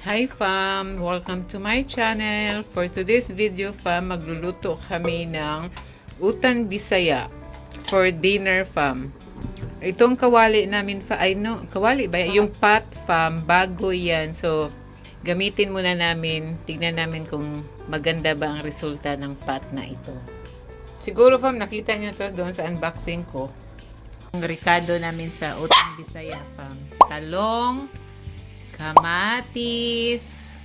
Hi fam! Welcome to my channel. For today's video fam, magluluto kami ng utan bisaya for dinner fam. Itong kawali namin kawali ba? Yung pot fam, bago yan. So, gamitin muna namin. Tignan namin kung maganda ba ang resulta ng pot na ito. Siguro fam, nakita nyo to doon sa unboxing ko. Ang ricado namin sa utan bisaya fam. Talong, kamatis,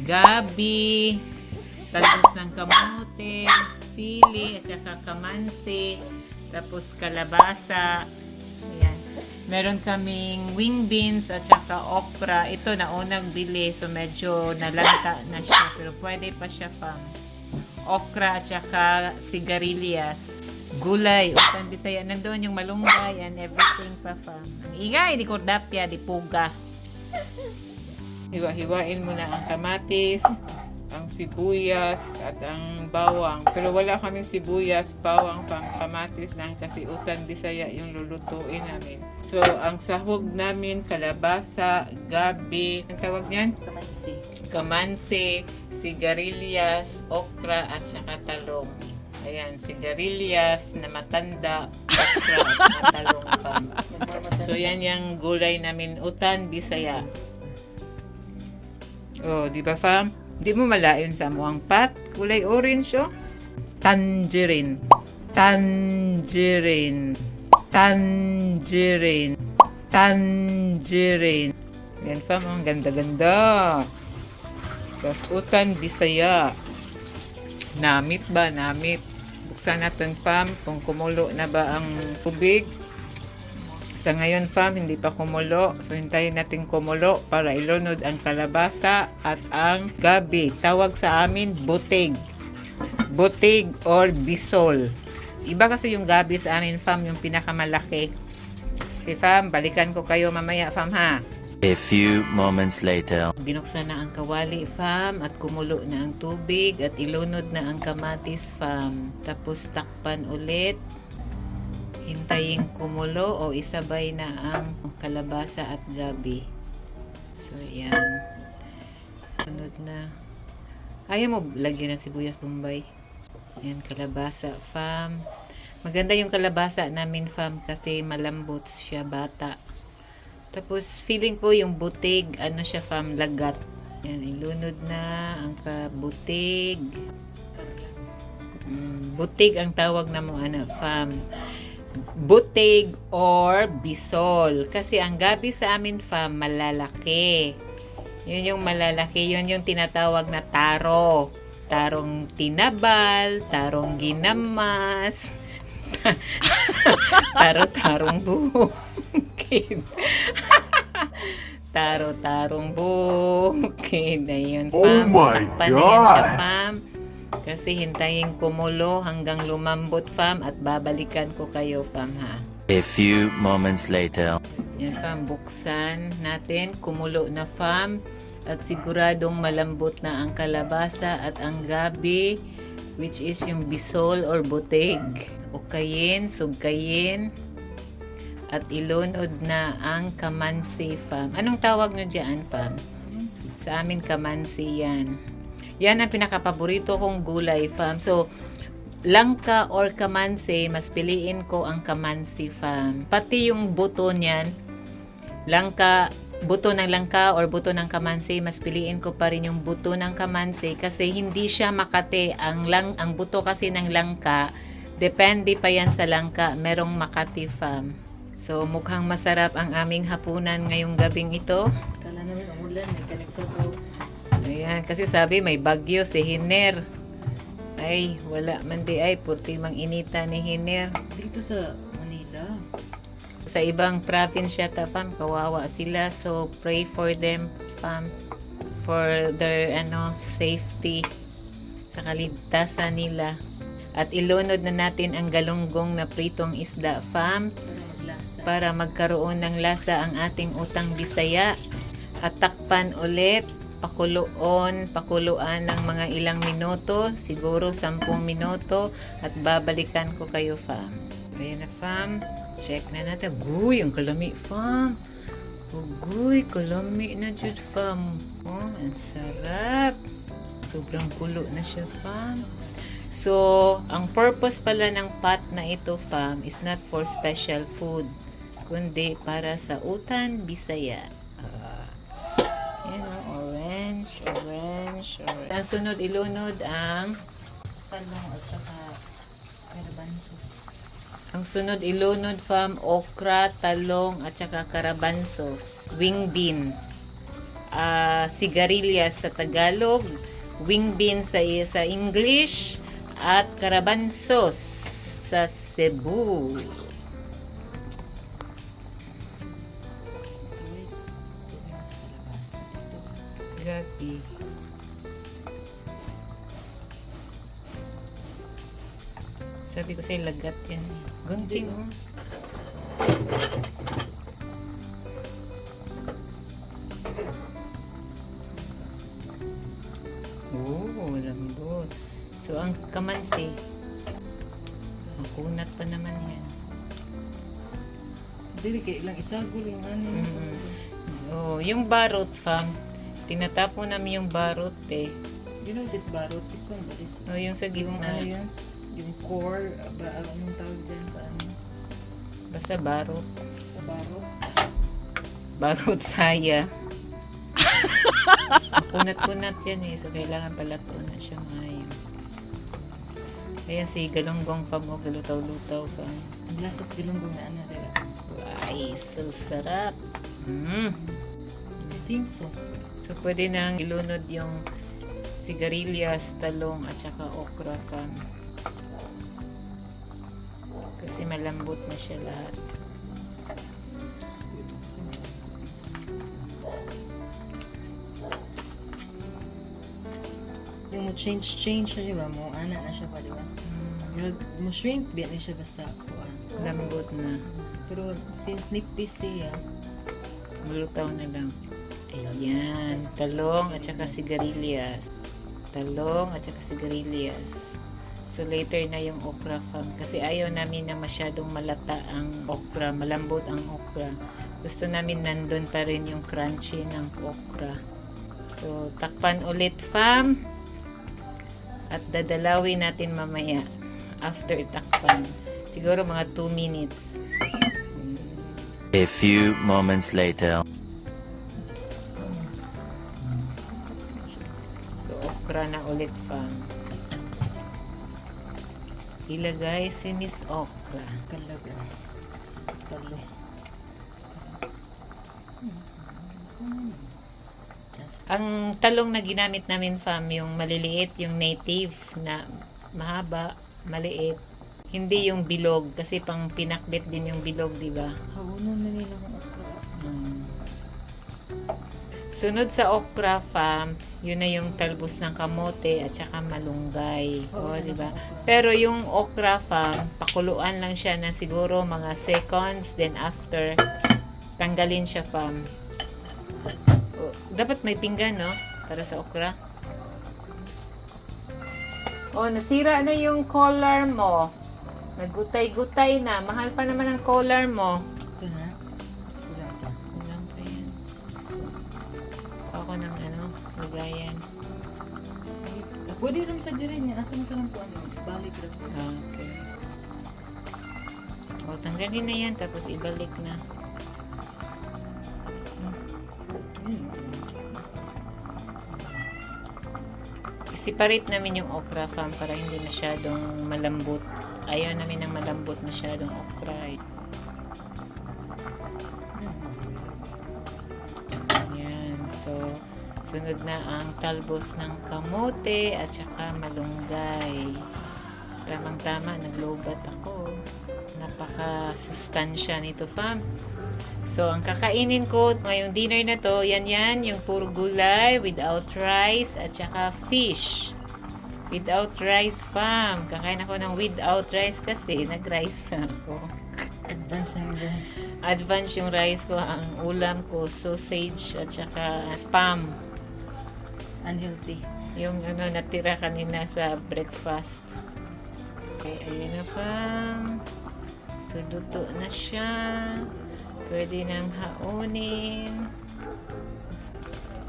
gabi, talbos ng kamote, sili, at saka kamansi, tapos kalabasa. Ayan. Meron kaming wing beans at saka okra. Ito na unang bili, so medyo nalanta na siya, pero pwede pa siya fam. Okra at saka sigarilyas. Gulay, utan bisaya, nandoon yung malunggay and everything pa fam. Ang ingay, di kordapya, di puga. Hiwa-hiwain mo na ang kamatis, ang sibuyas, at ang bawang. Pero wala kaming sibuyas, bawang, pang kamatis lang kasi utan bisaya yung lulutuin namin. So, ang sahog namin, kalabasa, gabi, ang tawag niyan? Kamansi. Kamansi, sigarilyas, okra, at saka talong. Ayan, sigarilyas na matanda, okra, at saka talong pa. So, yan yung gulay namin, utan bisaya. Oh, di ba fam? Di mo malayon sa muang pat. Kulay orange oh. Tangerine. Tangerine. Tangerine. Tangerine. Yan fam, ang ganda-ganda. Tapos utan bisaya. Namit ba? Namit. Buksan natin fam kung kumulo na ba ang tubig. Sa ngayon fam, hindi pa kumulo. So, hintayin natin kumulo para ilunod ang kalabasa at ang gabi. Tawag sa amin, butig. Butig or bisol. Iba kasi yung gabi sa amin fam, yung pinakamalaki. Okay fam, balikan ko kayo mamaya fam ha. A few moments later. Binuksan na ang kawali fam at kumulo na ang tubig at ilunod na ang kamatis fam. Tapos takpan ulit. Hintayin kumulo o isabay na ang kalabasa at gabi. So, yan. Sunod na. Ayaw mo lagyan ng sibuyas bombay. Yan, kalabasa, fam. Maganda yung kalabasa namin, fam, kasi malambot siya, bata. Tapos, feeling ko yung butig, ano siya, fam, lagat. Yan, ilunod na ang kabutig. Butig ang tawag na mo, ano, fam. Butig or bisol. Kasi ang gabi sa amin fam, malalaki. Yun yung malalaki. Yun yung tinatawag na taro. Tarong tinabal, tarong ginamas, taro-tarong bukid. Taro-tarong bukid. Ayun fam. Oh my Takpan na yan siya God! fam. Kasi hintayin kumulo hanggang lumambot fam at babalikan ko kayo fam ha. A few moments later. Yan fam, buksan natin, kumulo na fam at siguradong malambot na ang kalabasa at ang gabi, which is yung bisol or butig. Ukayin, sugkayin at ilunod na ang kamansi fam. Anong tawag nyo dyan fam? Sa amin kamansi yan. Yan ang pinakapaborito kong gulay, fam. So, langka or kamansi, mas piliin ko ang kamansi, fam. Pati yung buto niyan, langka, buto ng langka or buto ng kamansi, mas piliin ko pa rin yung buto ng kamansi kasi hindi siya makate. Ang buto kasi ng langka, depende pa yan sa langka, merong makati, fam. So, mukhang masarap ang aming hapunan ngayong gabing ito. Kala namin umulan, may kanagsabaw. Ayan, kasi sabi may bagyo si Hiner. Ay, wala man di ay, purti mang inita ni Hiner. Dito sa Manila. Sa ibang province yata, fam, kawawa sila. So, pray for them, fam, for their, safety, sa kaligtasan nila. At ilunod na natin ang galunggong na pritong isda, fam, Para maglasa. para magkaroon ng lasa ang ating utang bisaya. At takpan ulit. Pakuluan ng mga ilang minuto, siguro 10 minuto, at babalikan ko kayo fam. Ayan na fam, check na natin. Uy, ang kalami fam. Ugoy, kalami na jud fam. Oh, ang sarap. Sobrang kulo na siya fam. So, ang purpose pala ng pot na ito fam is not for special food, kundi para sa utan Bisaya. Orange. Ang sunod ilunod ang Talong at saka garbanzos. Ang sunod ilunod fam, okra, talong, at saka karabansos. Wing bean. Sigarilyas sa Tagalog. Wing bean sa English. At karabansos sa Cebu. Grabe. Sabi ko sa'yo, lagat yan. Gunting, oh. Oh, lambot. So, ang kamansi, makunat pa naman yan. Dili kay ilang isagol yung ano. Oh, yung barot, fam. Tinatapo namin yung barot, eh. You know this barot? This one ba? This one? Oh, yung sa Yung ano gitna. yun? Yung core, anong tawag dyan sa ano? Basta barot. Sa barot? Barot saya. Kunat-kunat yan eh. So, kailangan palato na siya ngayon. Ayan si galunggong pa mo. Galutaw-lutaw pa. Ang lasas galunggong na ano nila. Ay, so sarap. Mm. I think so. So, pwede nang ilunod yung sigarilyas, talong, at saka okra pa. Kasi malambot na siya lahat. Yung mo change na diba? Mo ana na siya pa diba? Mo shrink biya na siya basta kuan. Lambot na. Pero since nipis siya, Lutaw na lang. Ayan. Talong at saka sigarilyas. Talong at saka sigarilyas. So later na yung okra fam. Kasi ayaw namin na masyadong malata ang okra. Malambot ang okra. Gusto namin nandun pa rin yung crunchy ng okra. So takpan ulit fam. At dadalawin natin mamaya. After takpan. Siguro mga 2 minutes. A few moments later. So, okra na ulit fam. Ilagay si Miss Okra. talaga. Talo. Ang talong na ginamit namin fam, yung maliliit, yung native na mahaba, maliit. Hindi yung bilog kasi pang pinakbit din yung bilog, di ba? Hawunan na nila ng okra. Sunod sa okra fam, yun na yung talbos ng kamote at saka malunggay. O, di ba? Pero yung okra fam, pakuluan lang siya na siguro mga seconds, then after, tanggalin siya fam. O, dapat may pinggan, no? Para sa okra. O, nasira na yung collar mo. Nagutay-gutay na. Mahal pa naman ang collar mo. Ito na. Kulang pa. Kulang pa yan. Ako ng ano, lagayan. Pwede rin sa dirin yan. Ako ka lang po ano. Balik lang. Okay. O, tanggalin na yan. Tapos ibalik na. Yun. Separate namin yung okra fam para hindi masyadong malambot. Ayaw namin ng malambot masyadong okra. Yan. So, sunod na ang talbos ng kamote at saka malunggay. Tamang-tama, naglobat ako. Napaka-sustansya nito fam. So, ang kakainin ko ngayong dinner na to, yan, yung puro gulay without rice at saka fish. Without rice, fam. Kakain ako ng without rice kasi nag-rice na ako. Advance yung rice. Advance yung rice ko. Ang ulam ko, sausage at saka spam. Unhealthy. Yung ano, natira kanina sa breakfast. Okay, ayun na fam. So, luto na siya. Pwede nang haunin.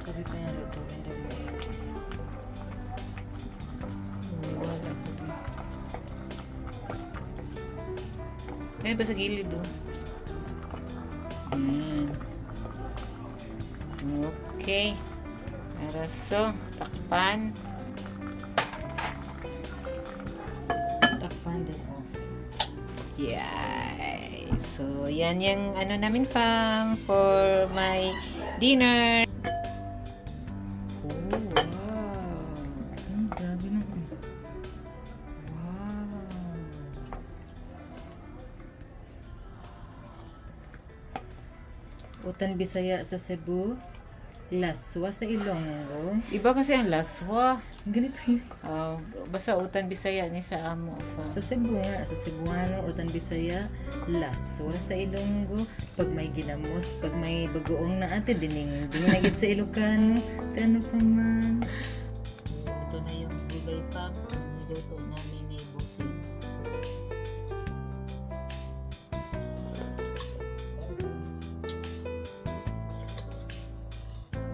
Sabi ko nga lutuin daw mo yun. Wala ko din. Ngayon ba sa gilid oh? Ayan. Okay. Araso. Takpan. Takpan din oh. Yay! So, yan yung ano namin fam for my dinner. Oh, wow. Grabe na. Wow. Utan Bisaya sa Cebu, laswa sa Ilonggo. Iba kasi ang laswa. Ganito yun. Basta utan Bisaya ni sa amo fam. Sa Cebu nga, sa Cebuano, Utan Bisaya, laswa sa Ilonggo. Pag may ginamos, pag may bagoong na ate, dining nagit sa Ilocano. Ano pa man. So, ito na yung gulay fam. Niluto namin ni Busing.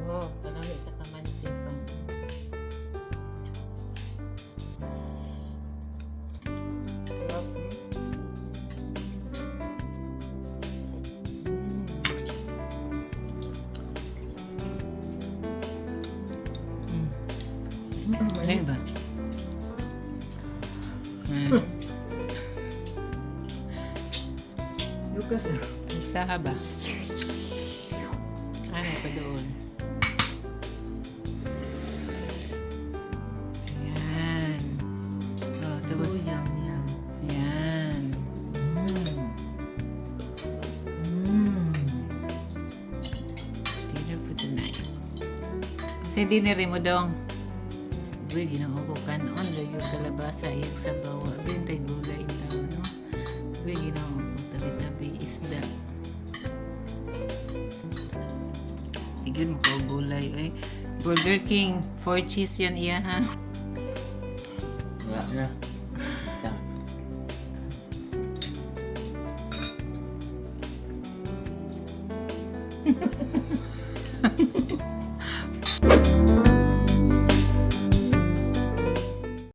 Oh, panami sa kamansi fam. Sarap, Ano ba? Lukas. Isa ka ba? Ano pa doon? Ayan. Oh, tapos, Oh, yum, yum. ayan. Dinner for tonight. Kasi dinner mo dong. Uy, ginoo ko kanon. Lagyo kalabasa. Iyag sa bawa. Bintay gulay daw, no? Uy, ginoo ko. Tabi-tabi isda. Igyan mo ko gulay. Uy, Burger King. 4 cheese yan iya, ha? Wala na. Ito.